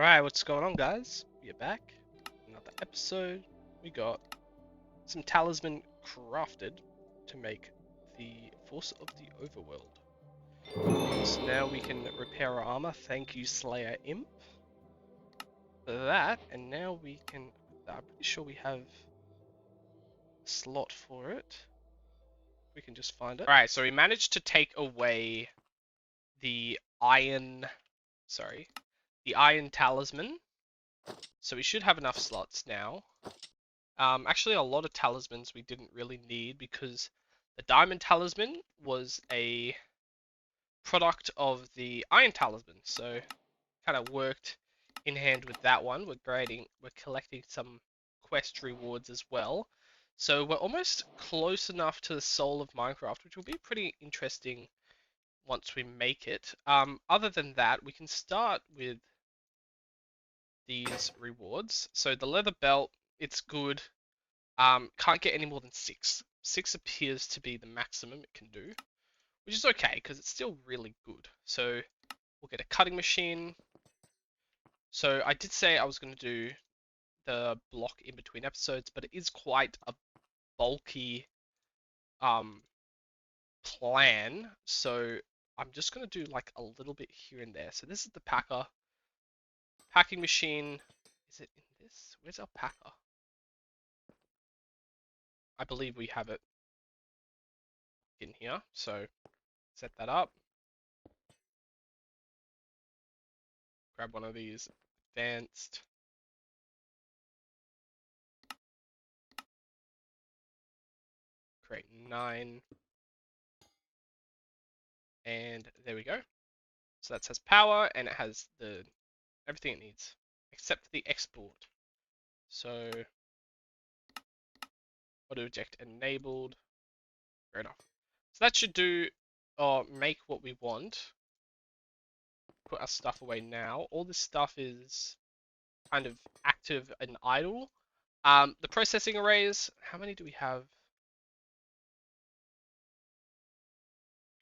Alright, what's going on, guys? We are back. Another episode. We got some talisman crafted to make the Force of the Overworld. So now we can repair our armor. Thank you, Slayer Imp, for that. And now we can. I'm pretty sure we have a slot for it. We can just find it. Alright, so we managed to take away the iron. Sorry. The iron talisman. So we should have enough slots now. Actually, a lot of talismans we didn't really need because the diamond talisman was a product of the iron talisman, so kind of worked in hand with that one. We're collecting some quest rewards as well, so we're almost close enough to the soul of Minecraft, which will be pretty interesting once we make it. Other than that, we can start with these rewards. So the leather belt, it's good. Can't get any more than 6. 6 appears to be the maximum it can do, which is okay because it's still really good. So we'll get a cutting machine. So I did say I was going to do the block in between episodes, but it is quite a bulky plan. So I'm just going to do like a little bit here and there. So this is the packing machine. Is it in this? Where's our packer? I believe we have it in here. So set that up. Grab one of these advanced. Create 9. And there we go. So that says power and it has everything it needs except the export. So auto eject enabled. Fair enough. So that should do or make what we want. Put our stuff away now. All this stuff is kind of active and idle. The processing arrays, how many do we have?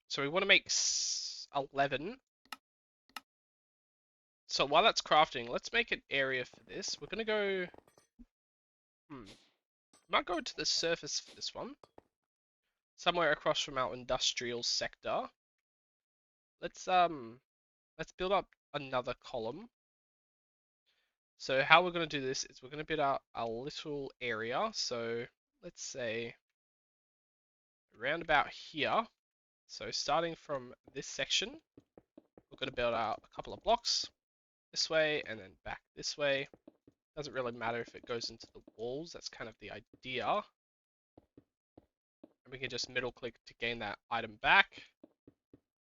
So we want to make 11. So while that's crafting, let's make an area for this. We're going to go... might go to the surface for this one. Somewhere across from our industrial sector. Let's build up another column. So how we're going to do this is we're going to build out a little area. So let's say around about here. So starting from this section, we're going to build out a couple of blocks this way and then back this way. Doesn't really matter if it goes into the walls. That's kind of the idea. And we can just middle click to gain that item back.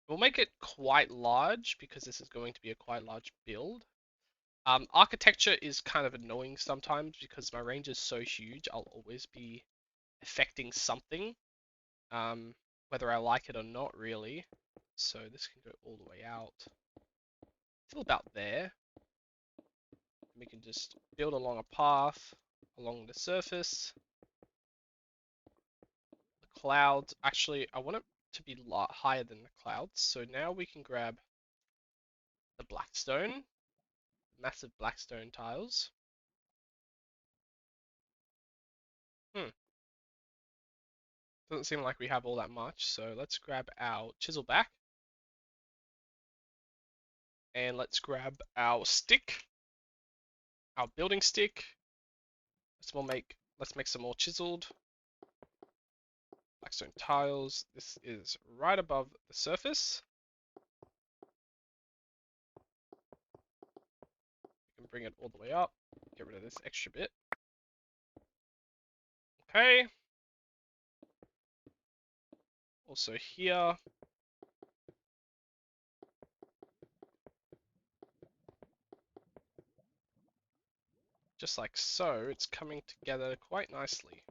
We'll make it quite large because this is going to be a quite large build. Architecture is kind of annoying sometimes because my range is so huge. I'll always be affecting something, whether I like it or not really. So this can go all the way out till about there. We can just build along a path along the surface. The clouds, actually, I want it to be higher than the clouds. So now we can grab the blackstone, massive blackstone tiles. Doesn't seem like we have all that much, so let's grab our chisel back. And let's grab our stick, our building stick. Let's make some more chiseled blackstone tiles. This is right above the surface. We can bring it all the way up. Get rid of this extra bit. Okay. Also here. Just like so, it's coming together quite nicely.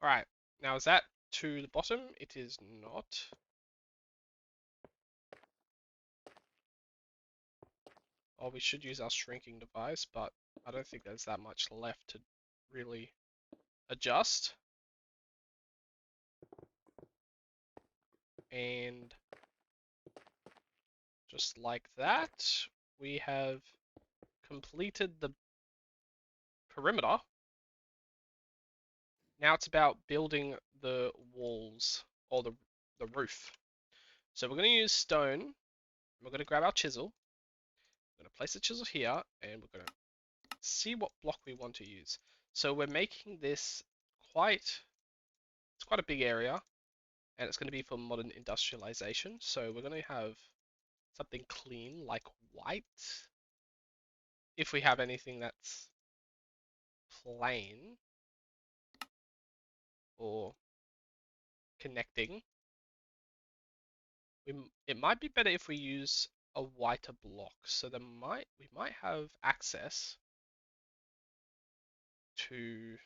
Alright, now is that to the bottom? It is not. Oh, we should use our shrinking device, but I don't think there's that much left to really adjust. And Just like that, we have completed the perimeter. Now it's about building the walls or the roof. So we're going to use stone. We're going to grab our chisel. We're going to place the chisel here, and we're going to see what block we want to use. So we're making this it's quite a big area, and it's going to be for modern industrialization. So we're going to have something clean like white. If we have anything that's plain or connecting, it might be better if we use a whiter block. So we might have access to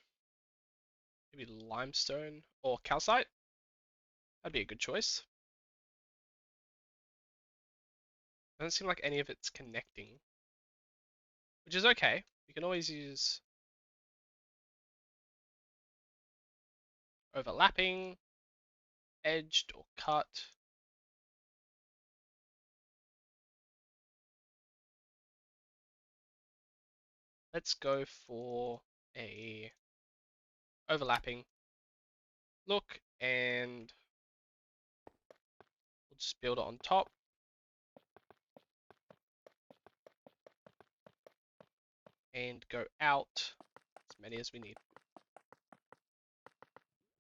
maybe limestone or calcite. That'd be a good choice. Doesn't seem like any of it's connecting, which is okay. You can always use overlapping, edged, or cut. Let's go for a overlapping look, and we'll just build it on top. And go out as many as we need.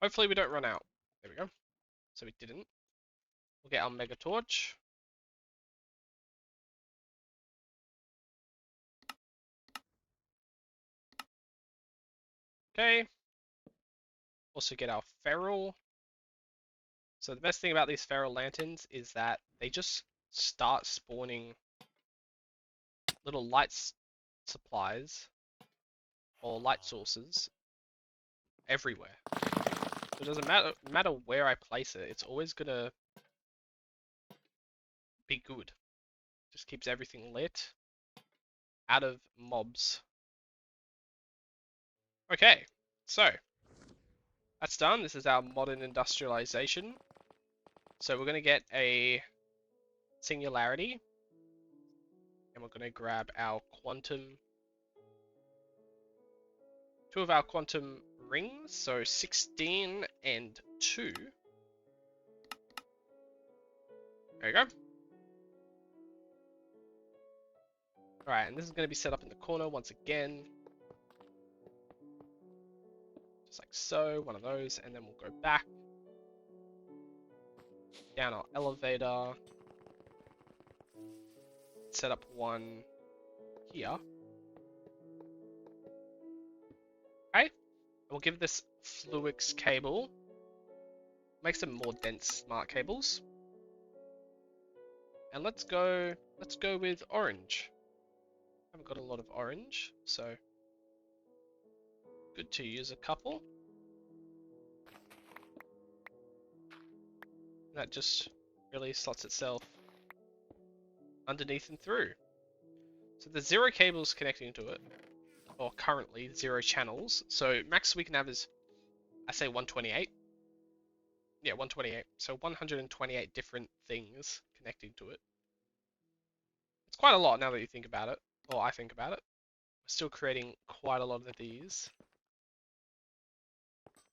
Hopefully we don't run out. There we go. So we didn't. We'll get our mega torch. Okay. Also get our feral. So the best thing about these feral lanterns is that they just start spawning little light supplies or light sources everywhere. So it doesn't matter where I place it, it's always gonna be good. Just keeps everything lit out of mobs. Okay, so that's done. This is our modern industrialization. So we're going to get a singularity, and we're going to grab our two of our quantum rings, so 16 and 2. There you go. Alright, and this is going to be set up in the corner once again. Just like so, one of those, and then we'll go back. Down our elevator. Set up one here. Okay, we'll give this Fluix cable. Make some more dense smart cables. And let's go with orange. Haven't got a lot of orange, so good to use a couple. That just really slots itself underneath and through. So there's 0 cables connecting to it, or currently 0 channels. So max we can have is, I say 128. Yeah, 128. So 128 different things connecting to it. It's quite a lot now that you think about it, or I think about it. We're still creating quite a lot of these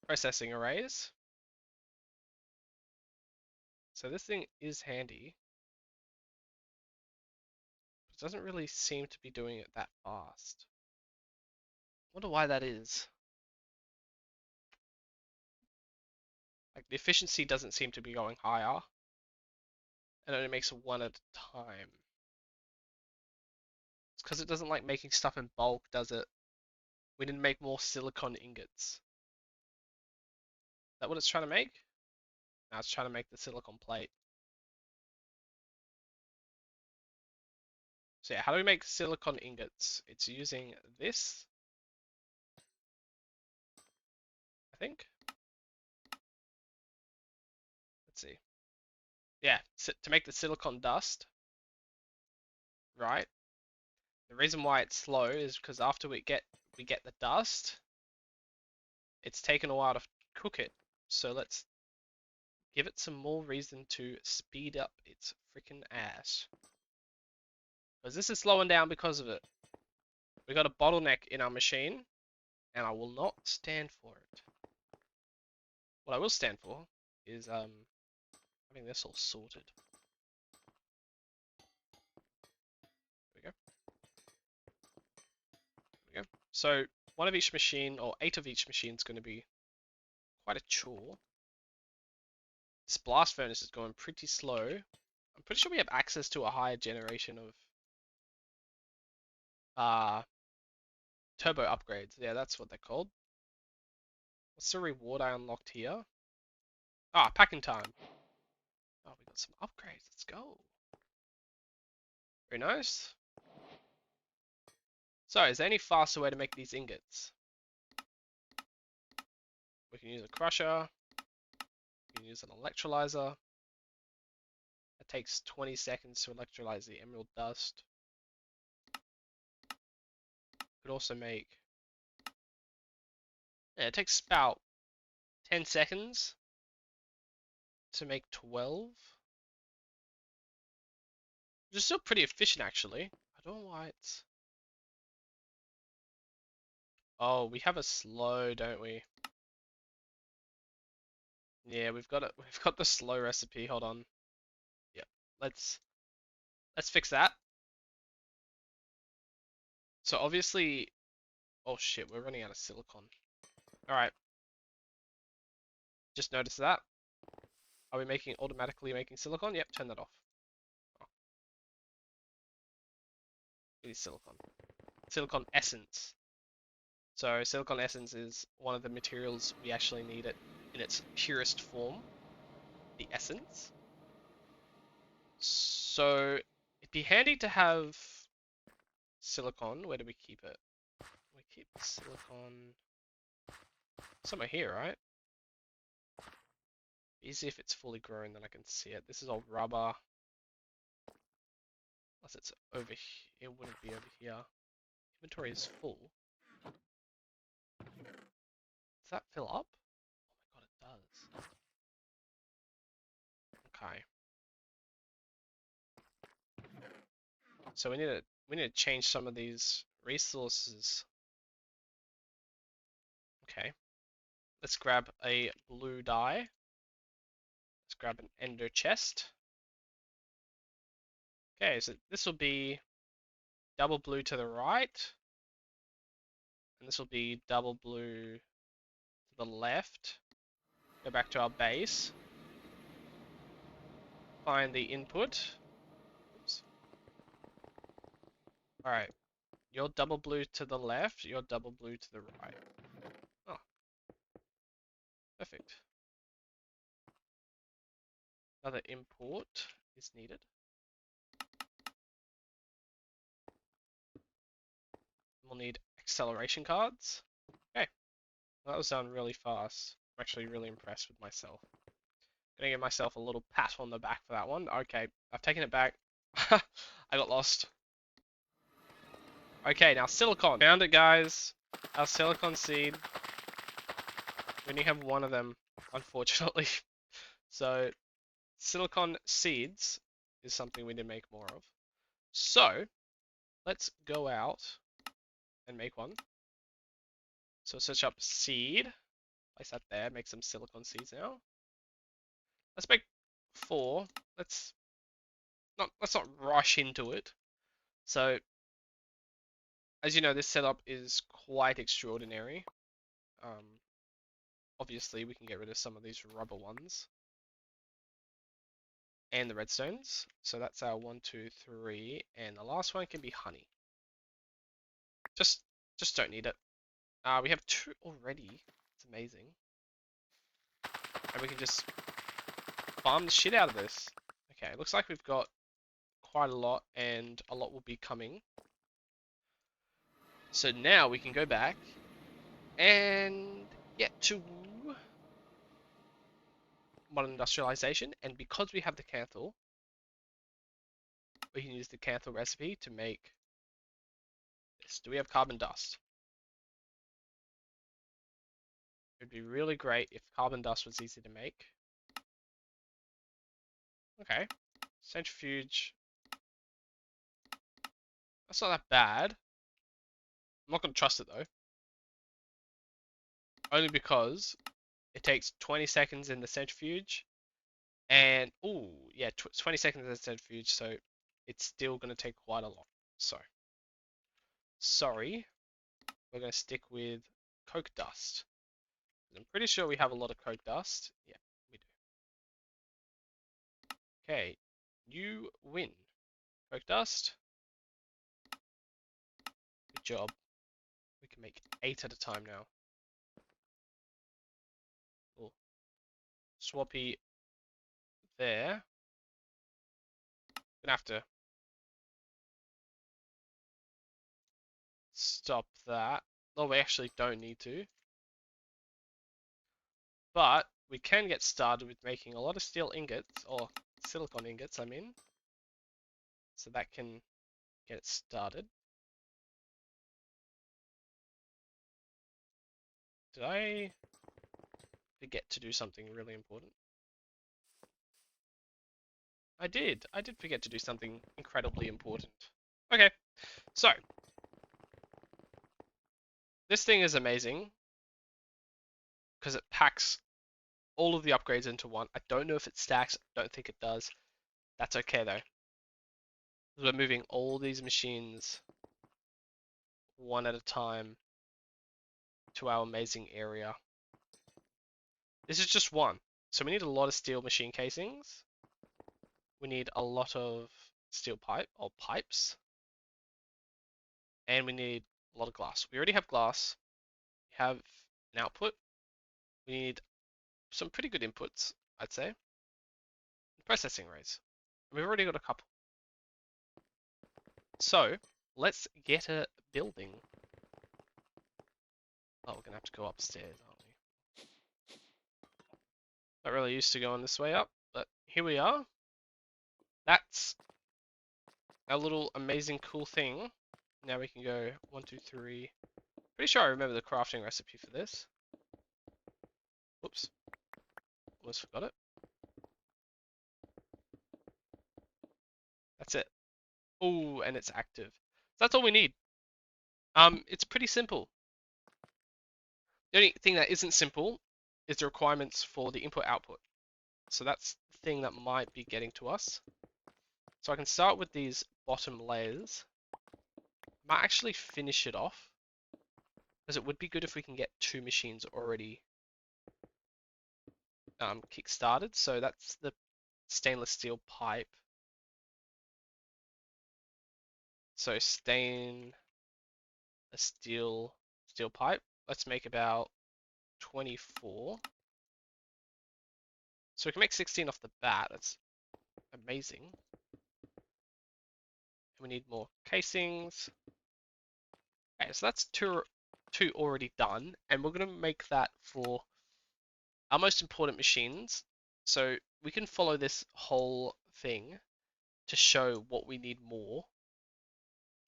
processing arrays. So this thing is handy. It doesn't really seem to be doing it that fast. Wonder why that is. Like the efficiency doesn't seem to be going higher. And it only makes one at a time. It's because it doesn't like making stuff in bulk, does it? We didn't make more silicon ingots. Is that what it's trying to make? Now it's trying to make the silicon plate. So yeah, how do we make silicon ingots? It's using this, I think. Let's see. Yeah, to make the silicon dust, right? The reason why it's slow is because after we get the dust, it's taken a while to cook it. So let's give it some more reason to speed up its freaking ass. Because this is slowing down because of it. We got a bottleneck in our machine, and I will not stand for it. What I will stand for is having this all sorted. There we go. There we go. So one of each machine, or 8 of each machine, is going to be quite a chore. This blast furnace is going pretty slow. I'm pretty sure we have access to a higher generation of turbo upgrades. Yeah, that's what they're called. What's the reward I unlocked here? Ah, packing time. Oh, we got some upgrades. Let's go. Very nice. So, is there any faster way to make these ingots? We can use a crusher. We can use an electrolyzer. It takes 20 seconds to electrolyze the emerald dust. Could also make... Yeah, it takes about 10 seconds to make 12. Which is still pretty efficient, actually. I don't know why it's... Oh, we have a slow, don't we? Yeah, we've got it. We've got the slow recipe. Hold on. Yeah, let's fix that. So obviously, oh shit, we're running out of silicon. All right, just noticed that. Are we automatically making silicon? Yep, turn that off. Oh, it is silicon. Silicon essence. So silicon essence is one of the materials we actually need it in its purest form, the essence. So it'd be handy to have silicon. Where do we keep it? We keep silicon somewhere here, right? Easy if it's fully grown, then I can see it. This is all rubber. Unless it's over here. It wouldn't be over here. Inventory is full. Does that fill up? Oh my god, it does. Okay. So we need to change some of these resources. Okay. Let's grab a blue dye. Let's grab an ender chest. Okay, so this will be double blue to the right. And this will be double blue to the left. Go back to our base. Find the input. Oops. Alright. You're double blue to the left, you're double blue to the right. Oh. Perfect. Another import is needed. We'll need acceleration cards. Okay. That was done really fast. I'm actually really impressed with myself. Gonna give myself a little pat on the back for that one. Okay, I've taken it back. I got lost. Okay, now silicon. Found it, guys. Our silicon seed. We only have one of them, unfortunately. So, silicon seeds is something we need to make more of. So, let's go out and make one. So search up seed. Place that there. Make some silicon seeds now. Let's make 4. Let's not rush into it. So, as you know, this setup is quite extraordinary. Obviously, we can get rid of some of these rubber ones and the redstones. So that's our 1, 2, 3, and the last one can be honey. Just don't need it. We have 2 already. It's amazing. And we can just farm the shit out of this. Okay, it looks like we've got quite a lot, and a lot will be coming. So now we can go back and get to modern industrialization, and because we have the canthal, we can use the canthal recipe to make this. Do we have carbon dust? It'd be really great if carbon dust was easy to make. Okay, centrifuge. That's not that bad. I'm not going to trust it though. Only because it takes 20 seconds in the centrifuge. And, oh, yeah, 20 seconds in the centrifuge. So it's still going to take quite a lot. So, sorry. We're going to stick with coke dust. I'm pretty sure we have a lot of coke dust. Yeah, we do. Okay, you win. Coke dust. Good job. We can make 8 at a time now. Cool. Swappy there. Gonna have to stop that. No, we actually don't need to. But we can get started with making a lot of steel ingots, or silicon ingots, I mean. So that can get it started. Did I forget to do something really important? I did. I did forget to do something incredibly important. Okay, so this thing is amazing because it packs all of the upgrades into one. I don't know if it stacks. I don't think it does. That's okay though. We're moving all these machines one at a time to our amazing area. This is just one. So we need a lot of steel machine casings. We need a lot of steel pipes. And we need a lot of glass. We already have glass. We have an output. We need some pretty good inputs, I'd say. Processing rates. We've already got a couple. So let's get a building. Oh, we're gonna have to go upstairs, aren't we? Not really used to going this way up, but here we are. That's a little amazing cool thing. Now we can go 1, 2, 3. Pretty sure I remember the crafting recipe for this. Whoops. Almost forgot it. That's it. Oh, and it's active. So that's all we need. It's pretty simple. The only thing that isn't simple is the requirements for the input output. So that's the thing that might be getting to us. So I can start with these bottom layers. Might actually finish it off, because it would be good if we can get 2 machines already kick-started. So that's the stainless steel pipe. So stain a steel pipe. Let's make about 24. So we can make 16 off the bat. That's amazing. And we need more casings. Okay, so that's two already done, and we're gonna make that for our most important machines. So we can follow this whole thing to show what we need more,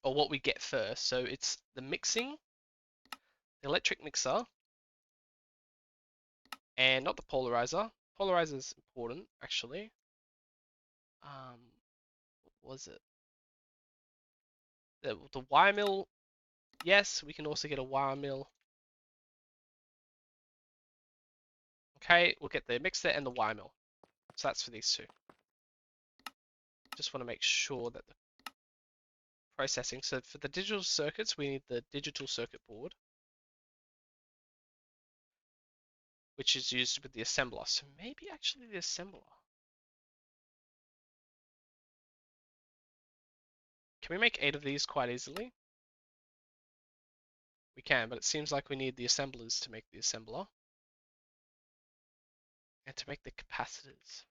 or what we get first. So it's the mixing, the electric mixer, and not the polarizer. Polarizer is important, actually. What was it? The wire mill. Yes, we can also get a wire mill. Okay, we'll get the mixer and the wire mill. So that's for these two. Just want to make sure that the processing. So for the digital circuits, we need the digital circuit board, which is used with the assembler. So maybe actually the assembler. Can we make 8 of these quite easily? We can, but it seems like we need the assemblers to make the assembler. And to make the capacitors.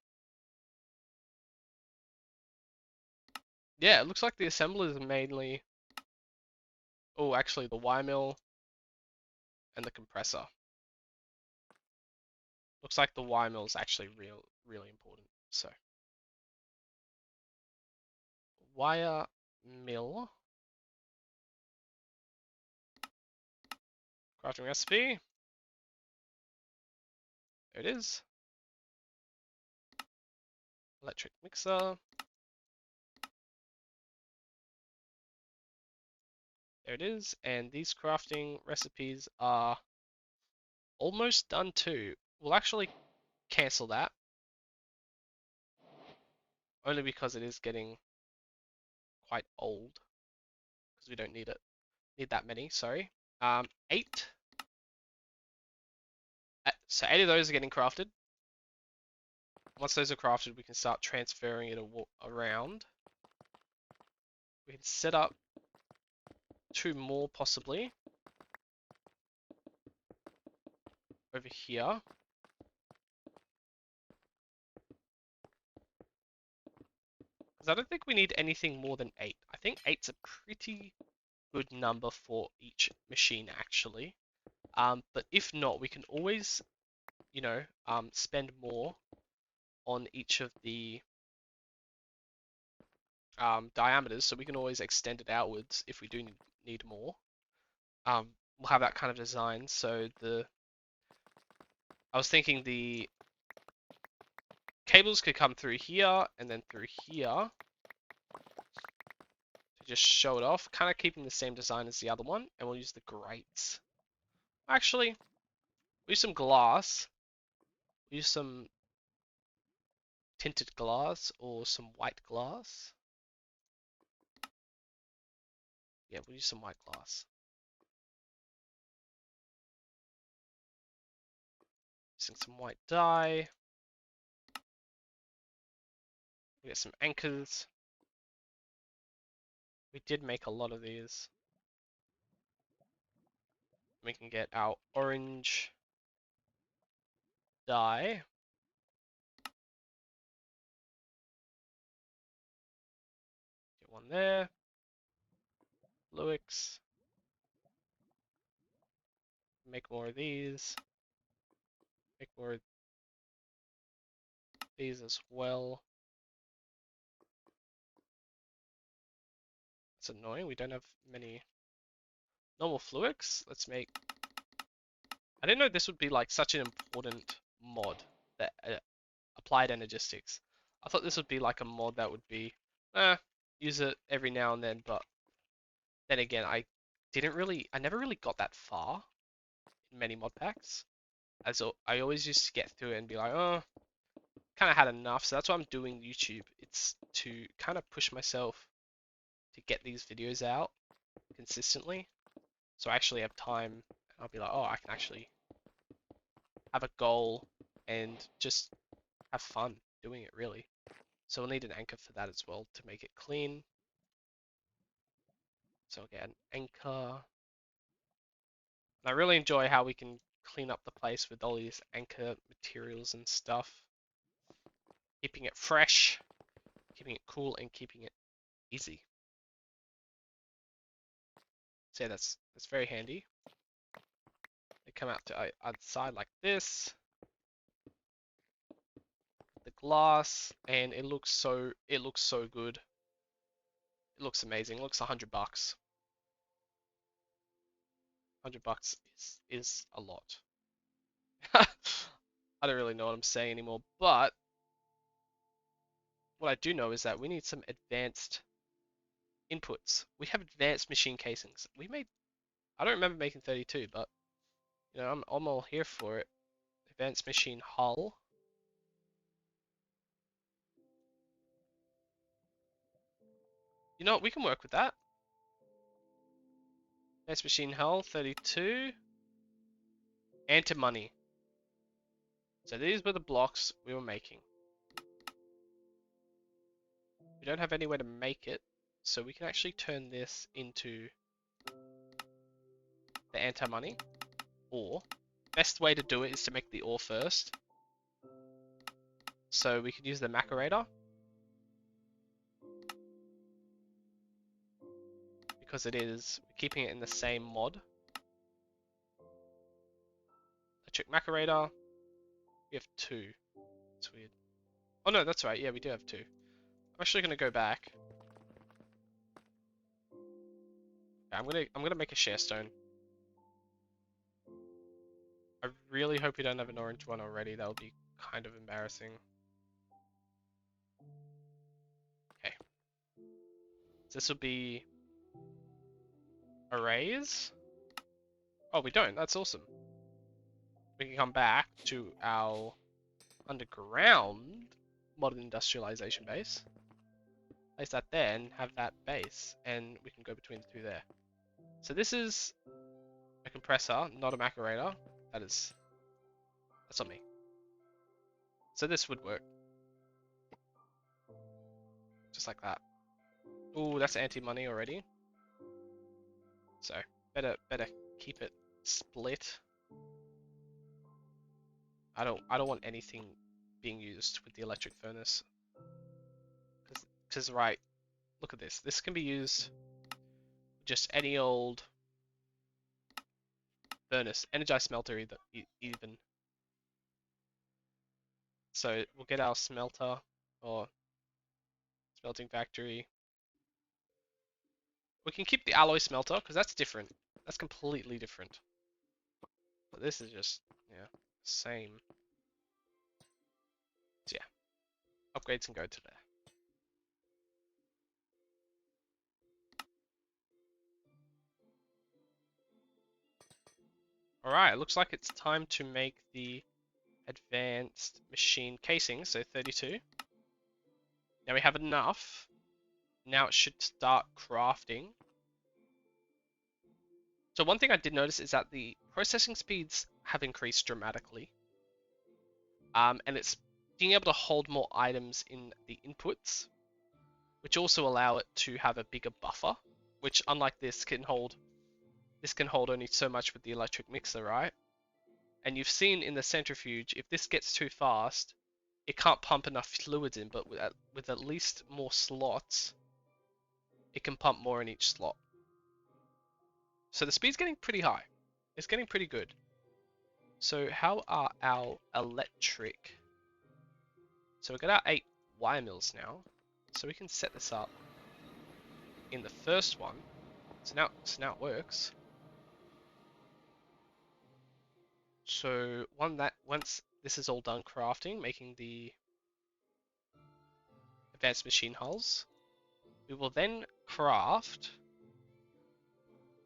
Yeah, it looks like the assemblers are mainly... Oh, actually the wire mill and the compressor. Looks like the wire mill is actually really important. So, wire mill. Crafting recipe. There it is. Electric mixer. There it is. And these crafting recipes are almost done too. We'll actually cancel that. Only because it is getting quite old. Because we don't need it. Need that many, sorry. 8. So 8 of those are getting crafted. Once those are crafted, we can start transferring it around. We can set up 2 more possibly over here. Because I don't think we need anything more than 8. I think 8's a pretty good number for each machine actually. But if not, we can always, spend more on each of the diameters, so we can always extend it outwards if we do need more. We'll have that kind of design. So I was thinking the cables could come through here and then through here to just show it off, kind of keeping the same design as the other one, and we'll use the grates. Actually, we'll use some glass. We'll use some tinted glass or some white glass. Yeah, we'll use some white glass. Using some white dye. We get some anchors. We did make a lot of these. We can get our orange dye. Get one there. Luix. Make more of these. Make more of these as well. It's annoying, we don't have many normal Fluix. Let's make... I didn't know this would be like such an important mod, that applied energistics. I thought this would be like a mod that would be, use it every now and then, but then again, I never really got that far in many mod packs. I always used to get through it and be like, oh, kind of had enough. So that's why I'm doing YouTube. It's to kind of push myself to get these videos out consistently. So I actually have time, and I'll be like, oh, I can actually have a goal and just have fun doing it, really. So we'll need an anchor for that as well to make it clean. So I'll get an anchor. And I really enjoy how we can clean up the place with all these anchor materials and stuff. Keeping it fresh, keeping it cool, and keeping it easy. So yeah, that's very handy. They come out to either side like this. The glass, and it looks so good. It looks amazing. It looks $100. $100 is a lot. I don't really know what I'm saying anymore, but what I do know is that we need some advanced inputs. We have advanced machine casings. I don't remember making 32, but I'm all here for it. Advanced machine hull. You know what? We can work with that. Advanced machine hull 32. Anti-money. So these were the blocks we were making. We don't have anywhere to make it, so we can actually turn this into the anti-money. Or, best way to do it is to make the ore first. So we could use the macerator. Because it is keeping it in the same mod. Electric macerator. We have 2. It's weird. Oh no, that's right. Yeah, we do have 2. I'm actually gonna go back. Okay, I'm gonna make a share stone. I really hope we don't have an orange one already. That would be kind of embarrassing. Okay. So this will be arrays. Oh, we don't. That's awesome. We can come back to our underground modern industrialization base. Place that there and have that base, and we can go between the two there. So this is a compressor, not a macerator. That's on me. So this would work. Just like that. Ooh, that's anti-money already. So better keep it split. I don't want anything being used with the electric furnace. Because right, look at this. This can be used just any old furnace, energized smelter even. So we'll get our smelter or smelting factory. We can keep the alloy smelter because that's different. That's completely different. But this is just, yeah, same. So yeah, upgrades can go to there. Alright, looks like it's time to make the advanced machine casing, so 32. Now we have enough. Now it should start crafting. So one thing I did notice is that the processing speeds have increased dramatically. And it's being able to hold more items in the inputs, which also allow it to have a bigger buffer, which unlike this can hold only so much with the electric mixer, right? And you've seen in the centrifuge, if this gets too fast, it can't pump enough fluids in, but with at least more slots, it can pump more in each slot. So the speed's getting pretty high. It's getting pretty good. So how are our electric? So we've got our 8 wire mills now. So we can set this up in the first one. So now it works. So once this is all done crafting, making the advanced machine hulls, we will then craft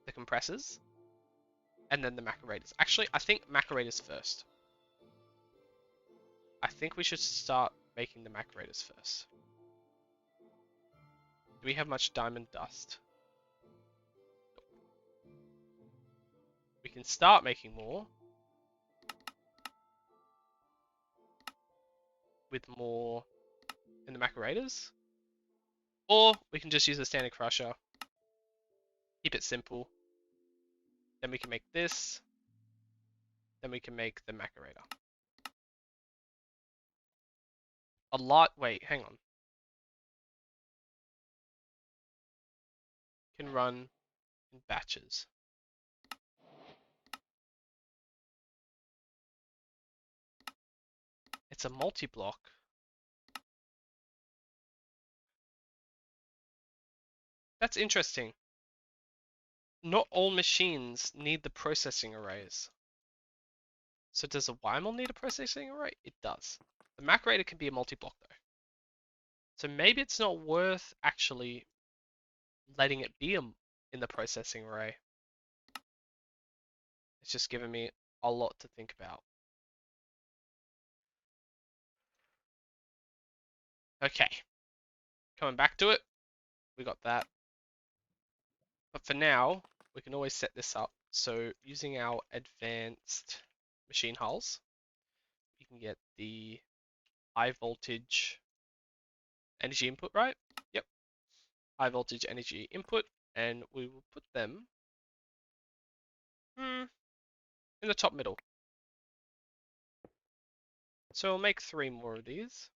the compressors and then the macerator's. Actually, I think macerator's first. I think we should start making the macerator's first. Do we have much diamond dust? We can start making more with more in the macerators, or we can just use a standard crusher. Keep it simple. Then we can make this. Then we can make the macerator. Wait, hang on. Can run in batches. It's a multi-block. That's interesting. Not all machines need the processing arrays. So does a YML need a processing array? It does. The macerator can be a multi-block though. So maybe it's not worth actually letting it be in the processing array. It's just giving me a lot to think about. Okay. Coming back to it. We got that. But for now, we can always set this up. So using our advanced machine hulls, we can get the high voltage energy input, right? Yep. High voltage energy input, and we will put them in the top middle. So we'll make 3 more of these.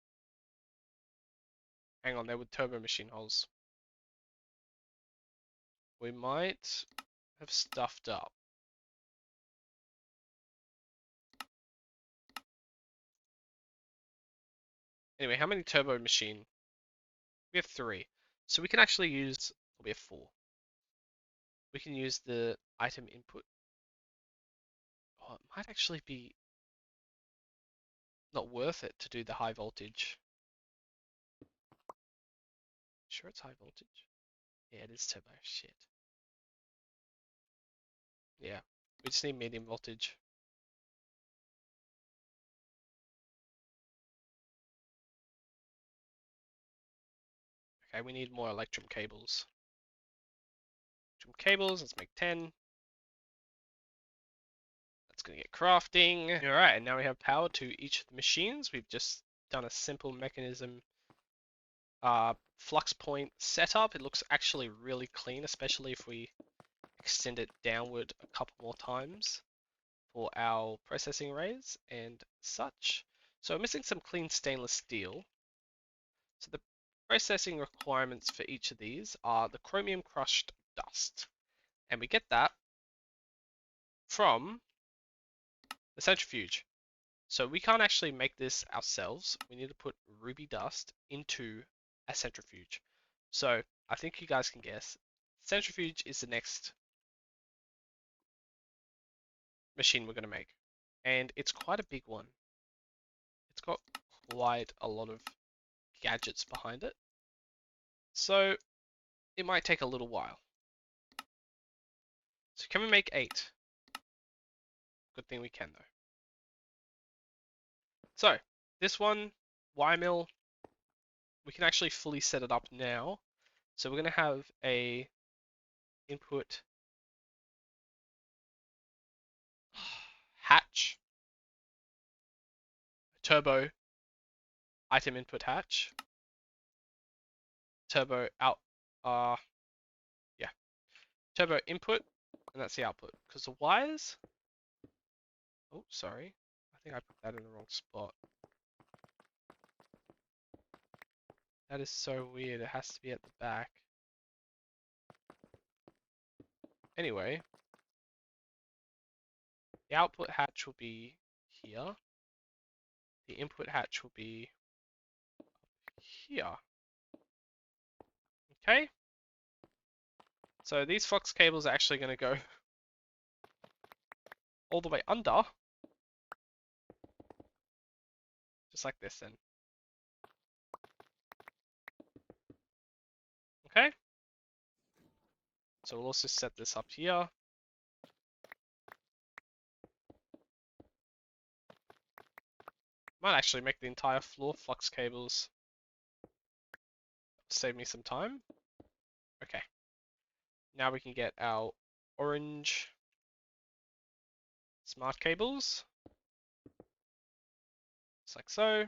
Hang on, they're with turbo machine hulls. We might have stuffed up. Anyway, how many turbo machine? We have 3. So we can actually use, we have 4. We can use the item input. Oh, it might actually be not worth it to do the high voltage. Sure it's high voltage? Yeah, it is turbo. Shit. Yeah, we just need medium voltage. Okay, we need more electrum cables. Electrum cables, let's make 10. That's gonna get crafting. Alright, and now we have power to each of the machines. We've just done a simple mechanism flux point setup. It looks actually really clean, especially if we extend it downward a couple more times for our processing arrays and such. So we're missing some clean stainless steel. So the processing requirements for each of these are the chromium crushed dust. And we get that from the centrifuge. So we can't actually make this ourselves. We need to put ruby dust into a centrifuge. So I think you guys can guess. Centrifuge is the next machine we're going to make. And it's quite a big one. It's got quite a lot of gadgets behind it. So it might take a little while. So can we make 8? Good thing we can though. So this one, wire mill, we can actually fully set it up now. So we're going to have a input hatch, turbo item input hatch, turbo out, yeah, turbo input, and that's the output. Because the wires, oh, sorry, I think I put that in the wrong spot. That is so weird, it has to be at the back. Anyway, the output hatch will be here. The input hatch will be here. Okay? So these flux cables are actually going to go all the way under. Just like this then. Okay? So we'll also set this up here. Might actually make the entire floor flux cables. Save me some time. Okay. Now we can get our orange smart cables. Just like so.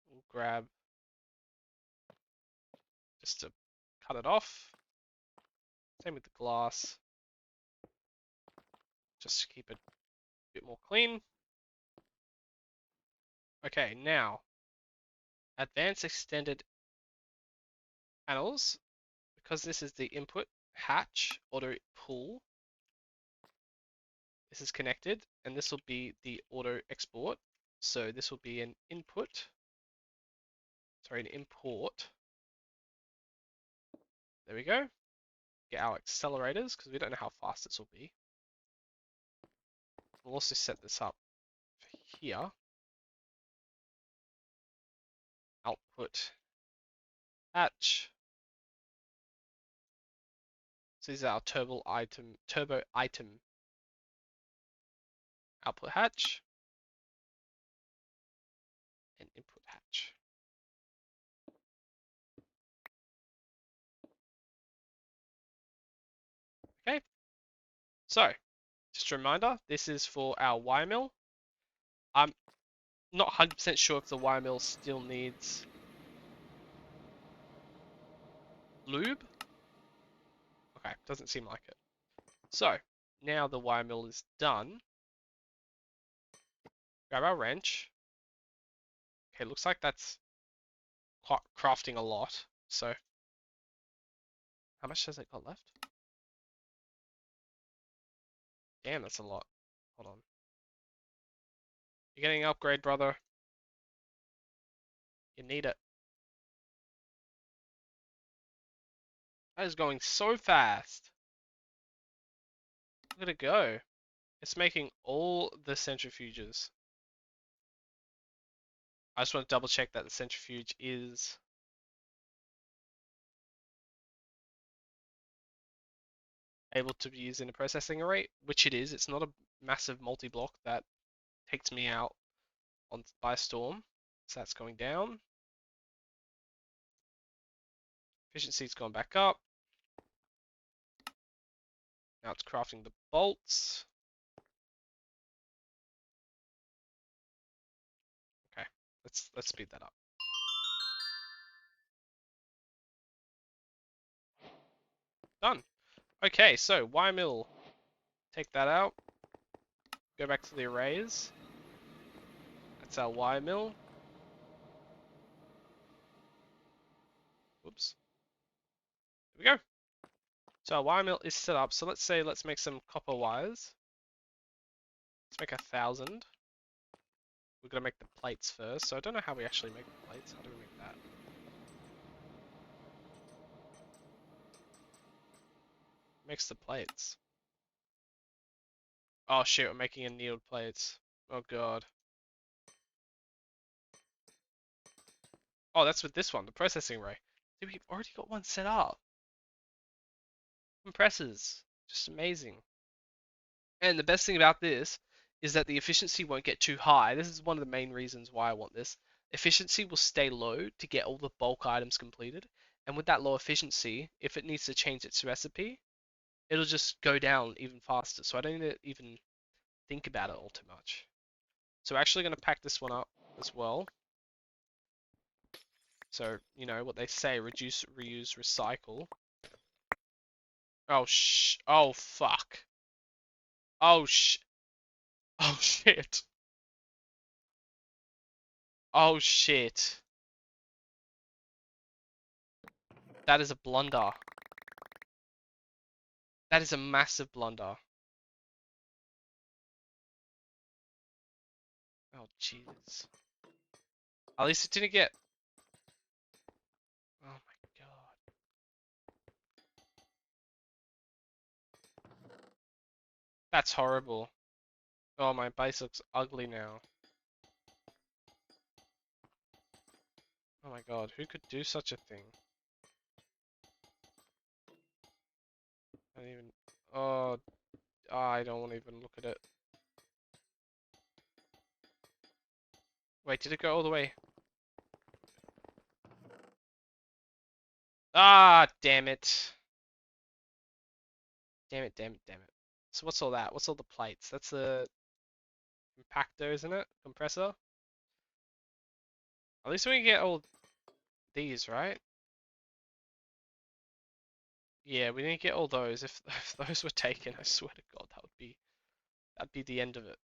We'll grab just to cut it off. Same with the glass. Just to keep it a bit more clean. Okay, now advanced extended panels. Because this is the input hatch auto pull. This is connected, and this will be the auto export. So this will be an input. Sorry, an import. There we go. Get our accelerators because we don't know how fast this will be. We'll also set this up here. Output hatch. So these are our turbo item output hatch and input hatch. Okay. So just a reminder, this is for our wire mill. I'm not 100% sure if the wire mill still needs lube. Okay, doesn't seem like it. So now the wire mill is done. Grab our wrench. Okay, looks like that's crafting a lot. So how much has it got left? Damn, that's a lot. Hold on. You're getting an upgrade, brother. You need it. That is going so fast. Look at it go. It's making all the centrifuges. I just want to double check that the centrifuge is able to be used in a processing array, which it is. It's not a massive multi-block that takes me out by storm. So that's going down. Efficiency's gone back up. Now it's crafting the bolts. Okay, let's speed that up. Done. Okay, so wire mill. Take that out. Go back to the arrays. That's our wire mill. Whoops. There we go. So our wire mill is set up. So let's make some copper wires. Let's make 1,000. We're gonna make the plates first. So I don't know how we actually make the plates. How do we make that? Makes the plates. Oh shit, we're making annealed plates. Oh god. Oh, that's with this one, the processing array. Dude, we've already got one set up. Compressors. Just amazing. And the best thing about this is that the efficiency won't get too high. This is one of the main reasons why I want this. Efficiency will stay low to get all the bulk items completed. And with that low efficiency, if it needs to change its recipe, it'll just go down even faster. So I don't need to even think about it all too much. So we're actually going to pack this one up as well. So, you know, what they say, reduce, reuse, recycle. Oh, fuck. Oh, oh, shit. Oh, shit. That is a blunder. That is a massive blunder. Oh, Jesus. At least it didn't get... Oh, my God. That's horrible. Oh, my base looks ugly now. Oh, my God. Who could do such a thing? I don't even... Oh, I don't want to even look at it. Wait, did it go all the way? Ah, damn it. Damn it, damn it, damn it. So what's all that? What's all the plates? That's the compactor, isn't it? Compressor? At least we can get all these, right? Yeah, we need to get all those. If those were taken, I swear to God, that'd be the end of it.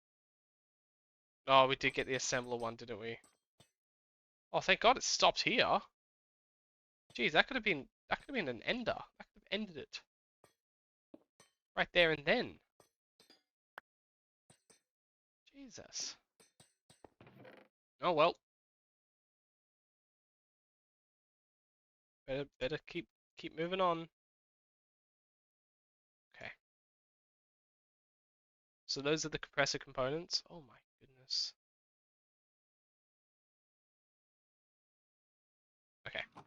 Oh, we did get the assembler one, didn't we? Oh, thank God it stopped here. Jeez, that could have been an ender. That could have ended it. Right there and then. Jesus. Oh well. Better keep moving on. Okay. So those are the compressor components. Oh my goodness. Okay. I'm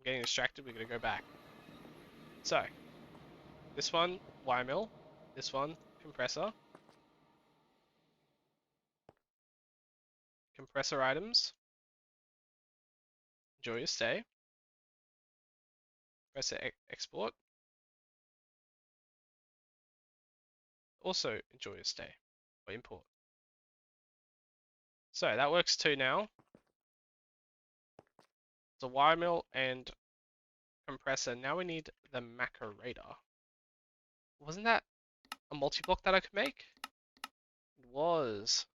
getting distracted. We're gonna go back. So, this one, wire mill. This one, compressor. Compressor items. Enjoy your stay. Compressor export. Also enjoy your stay. Or import. So that works too now. It's a wire mill and compressor. Now we need the macerator. Wasn't that a multi-block that I could make? It was.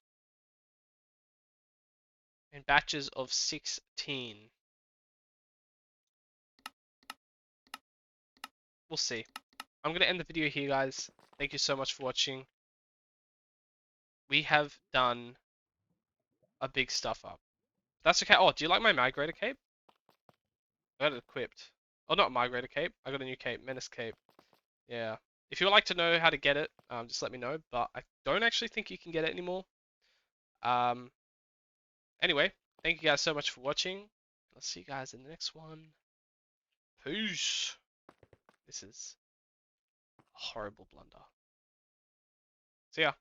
In batches of 16. We'll see. I'm going to end the video here, guys. Thank you so much for watching. We have done a big stuff up. That's okay. Oh, do you like my migrator cape? I got it equipped. Oh, not migrator cape. I got a new cape. Menace cape. Yeah. If you would like to know how to get it, just let me know. But I don't actually think you can get it anymore. Anyway, thank you guys so much for watching. I'll see you guys in the next one. Peace. This is horrible. horrible blunder. See ya.